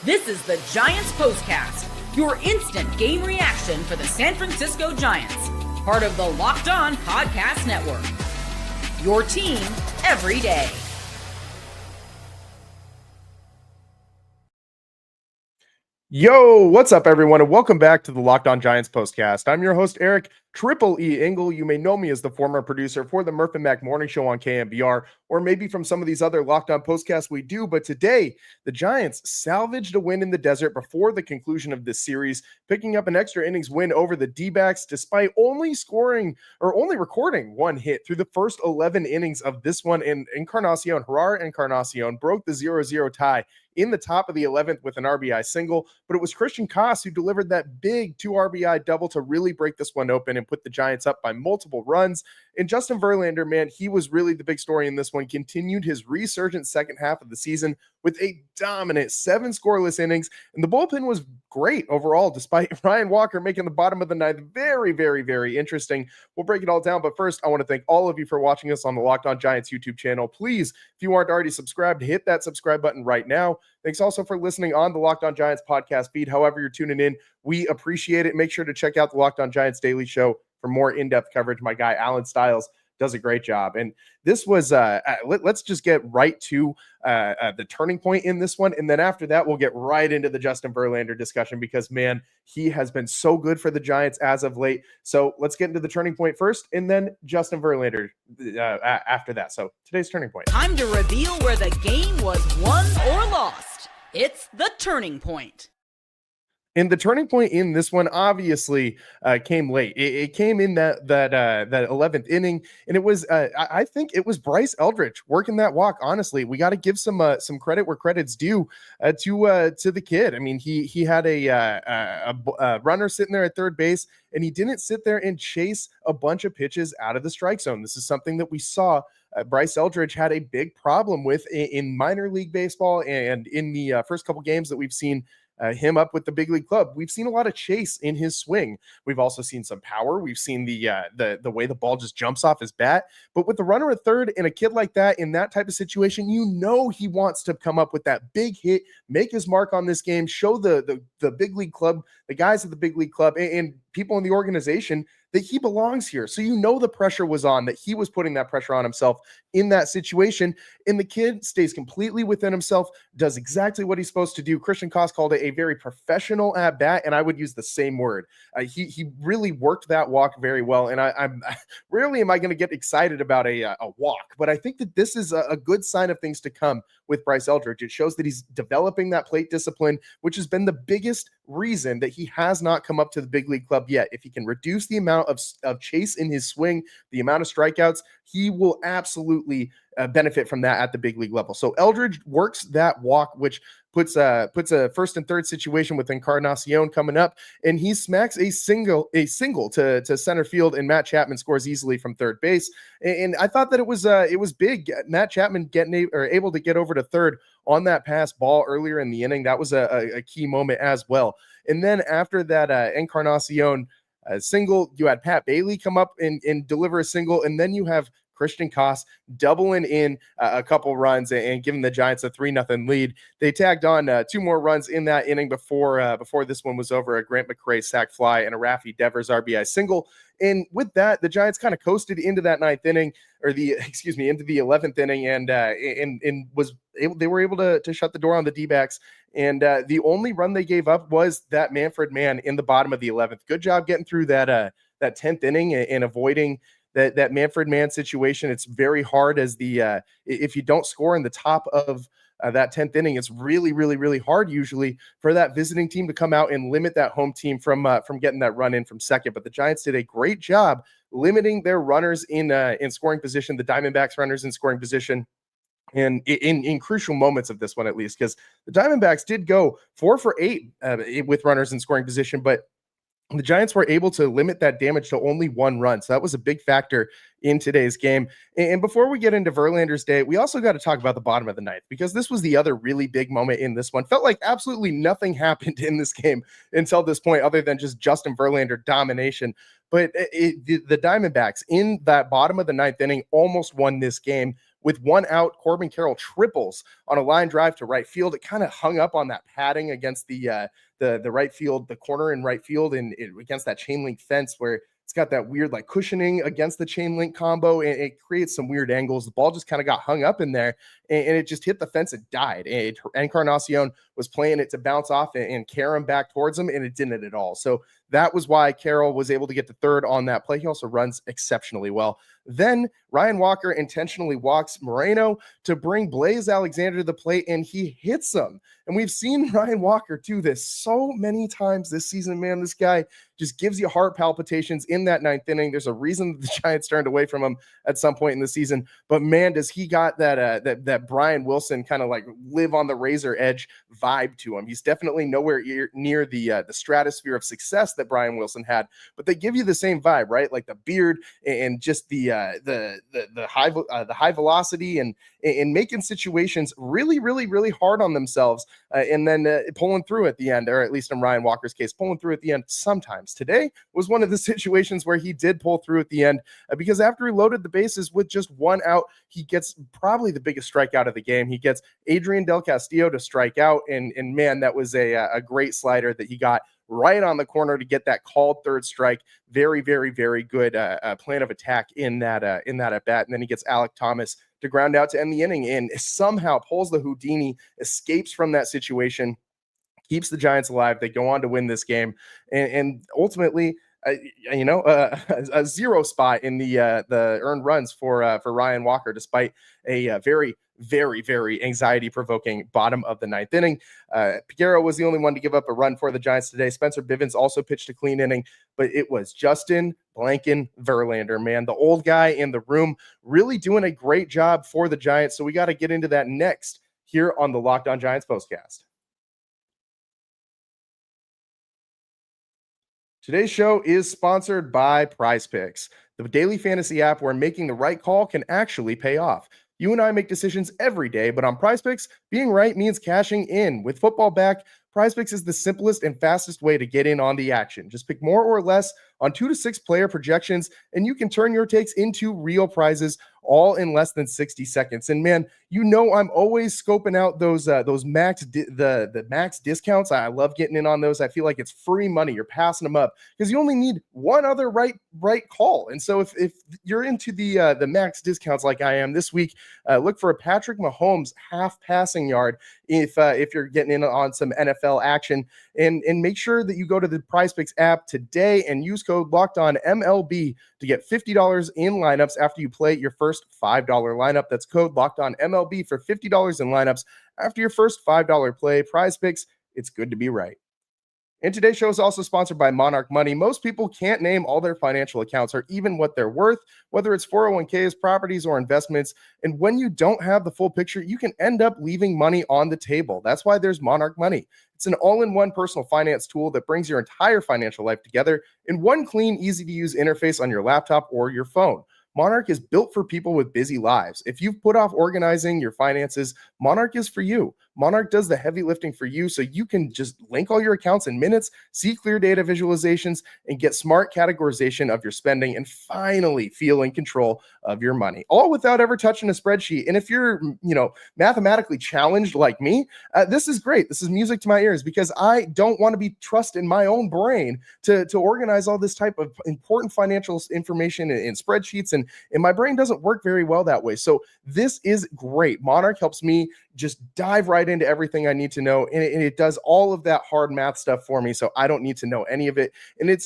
This is the Giants Postcast, your instant game reaction for the San Francisco Giants, part of the Locked On Podcast Network. Your team every day. Yo, what's up, everyone, and welcome back to the Locked On Giants Postcast. I'm your host, Eric Triple E Engel. You may know me as the former producer for the Murph and Mac Morning Show on KMBR, or maybe from some of these other Locked On Postcasts we do. But today, the Giants salvaged a win in the desert before the conclusion of this series, picking up an extra innings win over the D-backs, despite only recording one hit through the first 11 innings of this one. And Jerar Encarnacion broke the 0-0 tie in the top of the 11th with an RBI single, but it was Christian Koss who delivered that big 2-RBI double to really break this one open and put the Giants up by multiple runs. And Justin Verlander, man, he was really the big story in this one, continued his resurgent second half of the season with a dominant 7 scoreless innings, and the bullpen was great overall, despite Ryan Walker making the bottom of the ninth very, very, very interesting. We'll break it all down, but first, I want to thank all of you for watching us on the Locked On Giants YouTube channel. Please, if you aren't already subscribed, hit that subscribe button right now. Thanks also for listening on the Locked On Giants podcast feed. However you're tuning in, we appreciate it. Make sure to check out the Locked On Giants Daily Show for more in-depth coverage. My guy, Alan Stiles, does a great job. And this was, let's just get right to the turning point in this one. And then after that, we'll get right into the Justin Verlander discussion because, man, he has been so good for the Giants as of late. So let's get into the turning point first and then Justin Verlander after that. So today's turning point. Time to reveal where the game was won or lost. It's the turning point. And the turning point in this one obviously came late. It came in that 11th inning, and it was I think it was Bryce Eldridge working that walk. Honestly, we got to give some credit where credit's due to the kid. I mean, he had a runner sitting there at third base, and he didn't sit there and chase a bunch of pitches out of the strike zone. This is something that we saw Bryce Eldridge had a big problem with in minor league baseball and in the first couple games that we've seen him up with the big league club. We've seen a lot of chase in his swing. We've also seen some power. We've seen the way the ball just jumps off his bat. But with the runner at third and a kid like that in that type of situation, you know he wants to come up with that big hit, make his mark on this game, show the big league club, the guys at the big league club, and people in the organization that he belongs here. So you know the pressure was on, that he was putting that pressure on himself in that situation. And the kid stays completely within himself, does exactly what he's supposed to do. Christian Koss called it a very professional at bat, and I would use the same word. He really worked that walk very well. And I'm rarely am I going to get excited about a walk, but I think that this is a good sign of things to come with Bryce Eldridge. It shows that he's developing that plate discipline, which has been the biggest reason that he has not come up to the big league club yet. If he can reduce the amount of chase in his swing, the amount of strikeouts, he will absolutely benefit from that at the big league level. So Eldridge works that walk, which puts a first and third situation with Encarnacion coming up, and he smacks a single to center field, and Matt Chapman scores easily from third base. And I thought that it was big. Matt Chapman able to get over to third on that pass ball earlier in the inning. That was a key moment as well. And then after that Encarnacion single, you had Pat Bailey come up and deliver a single, and then you have Christian Koss doubling in a couple runs and giving the Giants a 3-0 lead. They tagged on 2 more runs in that inning before this one was over. A Grant McCray sac fly and a Rafi Devers RBI single. And with that, the Giants kind of coasted into that 9th inning, or into the 11th inning, and they were able to shut the door on the D-backs. And the only run they gave up was that Manfred man in the bottom of the 11th. Good job getting through that 10th inning and avoiding that Manfred man situation. It's very hard as if you don't score in the top of that 10th inning, it's really, really, really hard usually for that visiting team to come out and limit that home team from getting that run in from second. But the Giants did a great job limiting their runners in scoring position, the Diamondbacks runners in scoring position. And in crucial moments of this one, at least, because the Diamondbacks did go 4 for 8 with runners in scoring position, but the Giants were able to limit that damage to only 1 run. So that was a big factor in today's game. And before we get into Verlander's day, we also got to talk about the bottom of the ninth, because this was the other really big moment in this one. Felt like absolutely nothing happened in this game until this point, other than just Justin Verlander domination. But the Diamondbacks in that bottom of the ninth inning almost won this game with one out, Corbin Carroll triples on a line drive to right field. It kind of hung up on that padding against the right field, the corner in right field, and against that chain link fence where it's got that weird like cushioning against the chain link combo, and it creates some weird angles. The ball just kind of got hung up in there, and it just hit the fence and died. Encarnacion was playing it to bounce off and carry him back towards him, and it didn't at all. So that was why Carroll was able to get to third on that play. He also runs exceptionally well. Then Ryan Walker intentionally walks Moreno to bring Blaze Alexander to the plate, and he hits him. And we've seen Ryan Walker do this so many times this season, man. This guy just gives you heart palpitations in that ninth inning. There's a reason the Giants turned away from him at some point in the season. But man, does he got that Brian Wilson kind of like live on the razor edge vibe to him. He's definitely nowhere near the stratosphere of success that Brian Wilson had, but they give you the same vibe, right? Like the beard and just the high velocity and making situations really, really, really hard on themselves, and then pulling through at the end, or at least in Ryan Walker's case, pulling through at the end sometimes. Today was one of the situations where he did pull through at the end, because after he loaded the bases with just one out, he gets probably the biggest strikeout of the game. He gets Adrian Del Castillo to strike out, and man, that was a great slider that he got right on the corner to get that called third strike. Very, very, very good plan of attack in that at bat. And then he gets Alek Thomas to ground out to end the inning and somehow pulls the Houdini, escapes from that situation, keeps the Giants alive. They go on to win this game, and ultimately, a zero spot in the earned runs for Ryan Walker, despite a very, very, very anxiety-provoking bottom of the ninth inning. Figueroa was the only one to give up a run for the Giants today. Spencer Bivens also pitched a clean inning, but it was Justin Blanken Verlander, man, the old guy in the room, really doing a great job for the Giants. So we got to get into that next here on the Locked On Giants postcast. Today's show is sponsored by PrizePicks, the daily fantasy app where making the right call can actually pay off. You and I make decisions every day, but on PrizePicks, being right means cashing in. With football back, PrizePicks is the simplest and fastest way to get in on the action. Just pick more or less on 2 to 6 player projections, and you can turn your takes into real prizes all in less than 60 seconds. And man, you know I'm always scoping out those max the max discounts. I love getting in on those. I feel like it's free money. You're passing them up because you only need one other right call. And so if you're into the max discounts like I am this week, look for a Patrick Mahomes half passing yard if you're getting in on some NFL action, and make sure that you go to the PrizePicks app today and use code LOCKEDONMLB to get $50 in lineups after you play your first $5 lineup. That's code LOCKEDONMLB for $50 in lineups after your first $5 play. PrizePicks, it's good to be right. And today's show is also sponsored by Monarch Money. Most people can't name all their financial accounts or even what they're worth, whether it's 401ks, properties, or investments. And when you don't have the full picture, you can end up leaving money on the table. That's why there's Monarch Money. It's an all-in-one personal finance tool that brings your entire financial life together in one clean, easy-to-use interface on your laptop or your phone. Monarch is built for people with busy lives. If you've put off organizing your finances, Monarch is for you. Monarch does the heavy lifting for you so you can just link all your accounts in minutes, see clear data visualizations, and get smart categorization of your spending, and finally feel in control of your money, all without ever touching a spreadsheet. And if you're, mathematically challenged like me, this is great. This is music to my ears because I don't want to be trusting my own brain to organize all this type of important financial information in spreadsheets, and my brain doesn't work very well that way. So this is great. Monarch helps me just dive right into everything I need to know, and it does all of that hard math stuff for me, so I don't need to know any of it. And it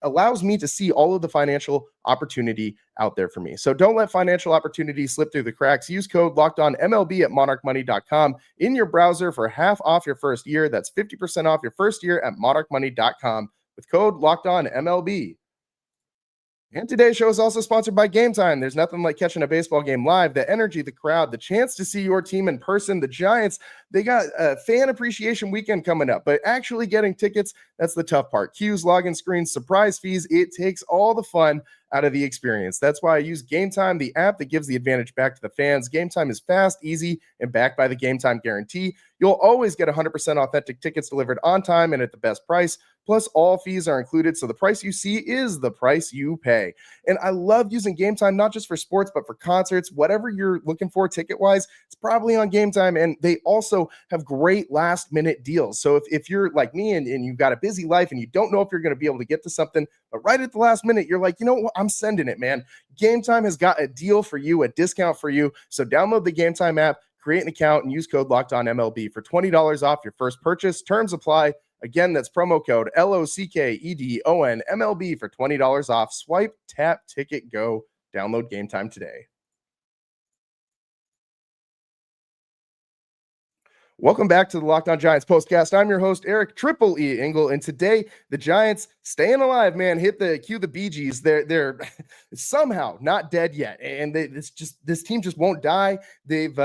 allows me to see all of the financial opportunity out there for me. So don't let financial opportunity slip through the cracks. Use code LOCKEDONMLB at monarchmoney.com in your browser for half off your first year. That's 50% off your first year at monarchmoney.com with code LOCKEDONMLB. And today's show is also sponsored by Gametime. There's nothing like catching a baseball game live. The energy, the crowd, the chance to see your team in person. The Giants, they got a fan appreciation weekend coming up, but actually getting tickets, that's the tough part. Queues, login screens, surprise fees. It takes all the fun out of the experience. That's why I use Gametime, the app that gives the advantage back to the fans. Gametime is fast, easy, and backed by the Gametime guarantee. You'll always get 100% authentic tickets delivered on time and at the best price. Plus, all fees are included, so the price you see is the price you pay. And I love using Gametime, not just for sports, but for concerts. Whatever you're looking for ticket-wise, it's probably on Gametime. And they also have great last-minute deals. So if you're like me and you've got a busy life and you don't know if you're going to be able to get to something, but right at the last minute, you're like, you know what, I'm sending it, man. Gametime has got a deal for you, a discount for you. So download the Gametime app, create an account, and use code LOCKEDONMLB for $20 off your first purchase. Terms apply. Again, that's promo code LOCKEDONMLB for $20 off. Swipe, tap, ticket, go. Download Gametime today. Welcome back to the Locked On Giants postcast. I'm your host, Eric Triple E Engel, and today the Giants staying alive, man. Cue the Bee Gees. They're somehow not dead yet, and this team just won't die. They've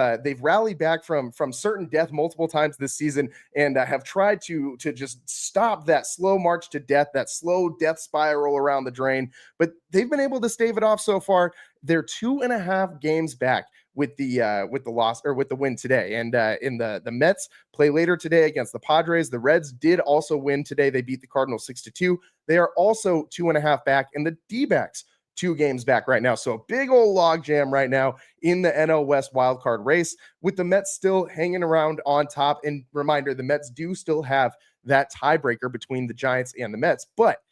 rallied back from certain death multiple times this season, and have tried to just stop that slow march to death, that slow death spiral around the drain. But they've been able to stave it off so far. They're 2.5 games back with the loss or with the win today. And in the Mets play later today against the Padres. The Reds did also win today. They beat the Cardinals 6-2. They are also 2.5 back, and the D-backs 2 games back right now. So a big old log jam right now in the NL West wildcard race, with the Mets still hanging around on top. And reminder, the Mets do still have that tiebreaker between the Giants and the Mets, but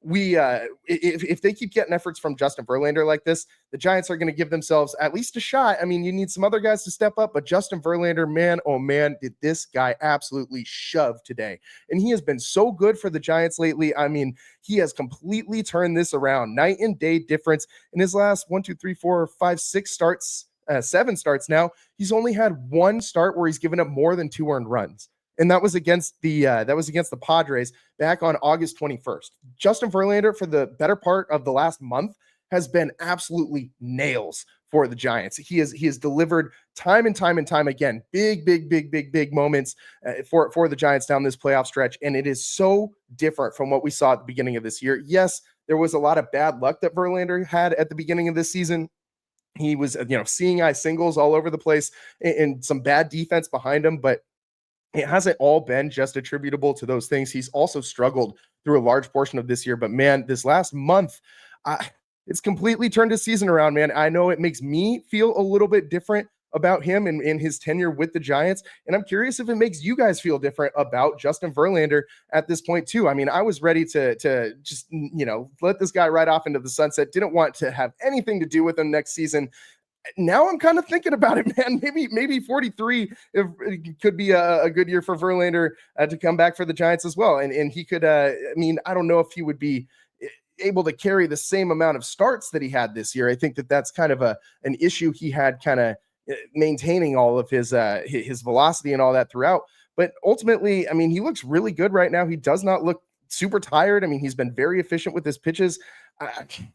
if they keep getting efforts from Justin Verlander like this, the Giants are going to give themselves at least a shot. I mean, you need some other guys to step up, but Justin Verlander, man, oh man, did this guy absolutely shove today. And he has been so good for the Giants lately. I mean, he has completely turned this around. Night and day difference in his last 7 starts now. He's only had 1 start where he's given up more than 2 earned runs. And that was against the Padres back on August 21st. Justin Verlander, for the better part of the last month, has been absolutely nails for the Giants. He has delivered time and time again, big moments for the Giants down this playoff stretch. And it is so different from what we saw at the beginning of this year. Yes, there was a lot of bad luck that Verlander had at the beginning of this season. He was, seeing eye singles all over the place and some bad defense behind him, but it hasn't all been just attributable to those things. He's also struggled through a large portion of this year. But, man, this last month, it's completely turned his season around, man. I know it makes me feel a little bit different about him and in his tenure with the Giants. And I'm curious if it makes you guys feel different about Justin Verlander at this point, too. I mean, I was ready to just, let this guy ride off into the sunset. Didn't want to have anything to do with him next season. Now I'm kind of thinking about it, man. Maybe 43 if it could be a good year for Verlander to come back for the Giants as well. And he could, I don't know if he would be able to carry the same amount of starts that he had this year. I think that's kind of an issue he had, kind of maintaining all of his velocity and all that throughout. But ultimately, I mean, he looks really good right now. He does not look super tired. I mean, he's been very efficient with his pitches.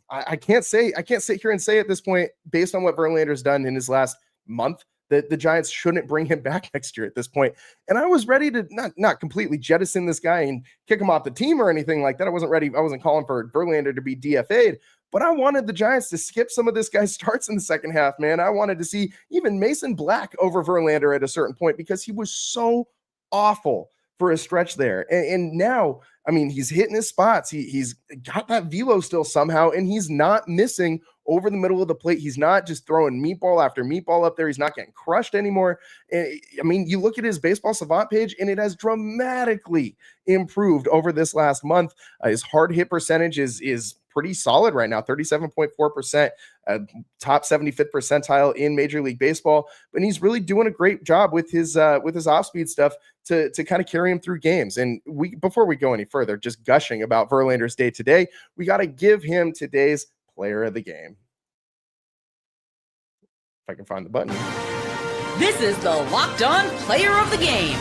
I can't sit here and say at this point, based on what Verlander's done in his last month, that the Giants shouldn't bring him back next year at this point. And I was ready to not completely jettison this guy and kick him off the team or anything like that. I wasn't ready. I wasn't calling for Verlander to be DFA'd, but I wanted the Giants to skip some of this guy's starts in the second half, man. I wanted to see even Mason Black over Verlander at a certain point because he was so awful for a stretch there. And now, I mean, he's hitting his spots. He's got that velo still somehow, and he's not missing over the middle of the plate. He's not just throwing meatball after meatball up there. He's not getting crushed anymore. I mean, you look at his Baseball Savant page, and it has dramatically improved over this last month. His hard hit percentage is pretty solid right now, 37.4%, top 75th percentile in Major League Baseball. But he's really doing a great job with his off-speed stuff to kind of carry him through games. And before we go any further, just gushing about Verlander's day today, we got to give him today's player of the game. If I can find the button. This is the Locked On Player of the Game.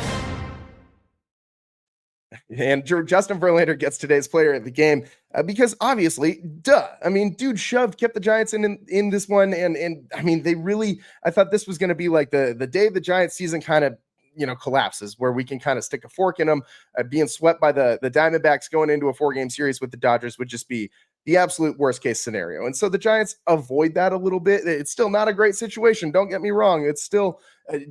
And Justin Verlander gets today's player of the game because obviously, I mean, dude kept the Giants in this one. And I mean, I thought this was going to be like the day the Giants season kind of, collapses, where we can kind of stick a fork in them. Being swept by the Diamondbacks going into a 4-game series with the Dodgers would just be the absolute worst case scenario. And so the Giants avoid that a little bit. It's still not a great situation. Don't get me wrong. It's still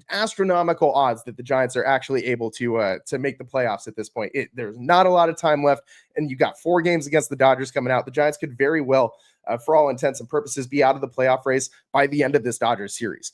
astronomical odds that the Giants are actually able to make the playoffs at this point. There's not a lot of time left, and you got 4 games against the Dodgers coming out. The Giants could very well, for all intents and purposes, be out of the playoff race by the end of this Dodgers series.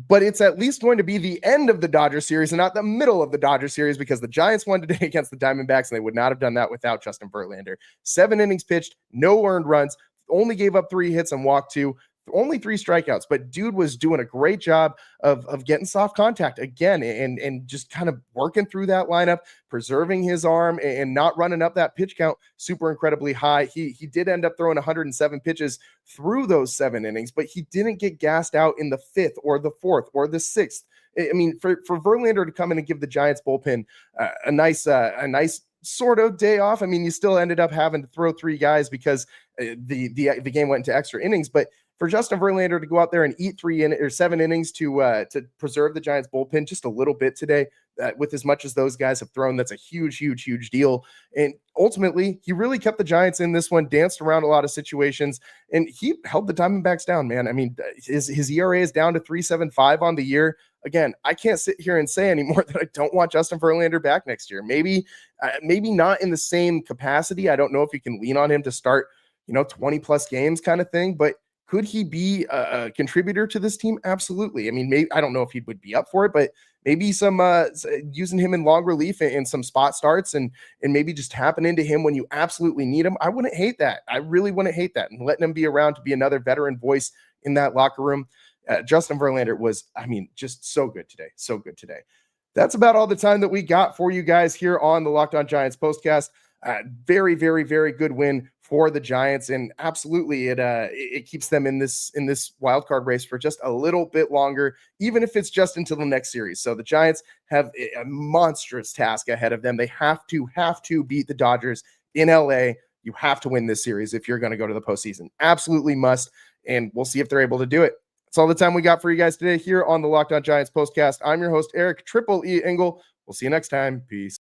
But it's at least going to be the end of the Dodgers series and not the middle of the Dodgers series, because the Giants won today against the Diamondbacks, and they would not have done that without Justin Verlander. 7 innings pitched, no earned runs, only gave up 3 hits and walked 2. Only 3 strikeouts, but dude was doing a great job of getting soft contact again and just kind of working through that lineup, preserving his arm and not running up that pitch count super incredibly high. He did end up throwing 107 pitches through those 7 innings, but he didn't get gassed out in the 5th or the 4th or the 6th. I mean, for Verlander to come in and give the Giants bullpen a nice sort of day off. I mean, you still ended up having to throw 3 guys because the game went into extra innings, but for Justin Verlander to go out there and eat 7 innings to preserve the Giants bullpen just a little bit today, with as much as those guys have thrown, that's a huge deal. And ultimately, he really kept the Giants in this one, danced around a lot of situations, and he held the Diamondbacks down, man. I mean, his ERA is down to 3.75 on the year. Again, I can't sit here and say anymore that I don't want Justin Verlander back next year. Maybe not in the same capacity. I don't know if you can lean on him to start, 20 plus games kind of thing, but could he be a contributor to this team? Absolutely. I mean, maybe, I don't know if he would be up for it, but maybe some using him in long relief and some spot starts and maybe just tapping into him when you absolutely need him. I wouldn't hate that. I really wouldn't hate that. And letting him be around to be another veteran voice in that locker room. Justin Verlander was, just so good today. So good today. That's about all the time that we got for you guys here on the Locked On Giants postcast. Very, very, very good win for the Giants, and absolutely it keeps them in this wild card race for just a little bit longer, even if it's just until the next series. So the Giants have a monstrous task ahead of them. They have to beat the Dodgers in LA. You have to win this series if you're going to go to the postseason. Absolutely must, and we'll see if they're able to do it. That's all the time we got for you guys today here on the Locked On Giants postcast. I'm your host, Eric Triple E Engel. We'll see you next time. Peace.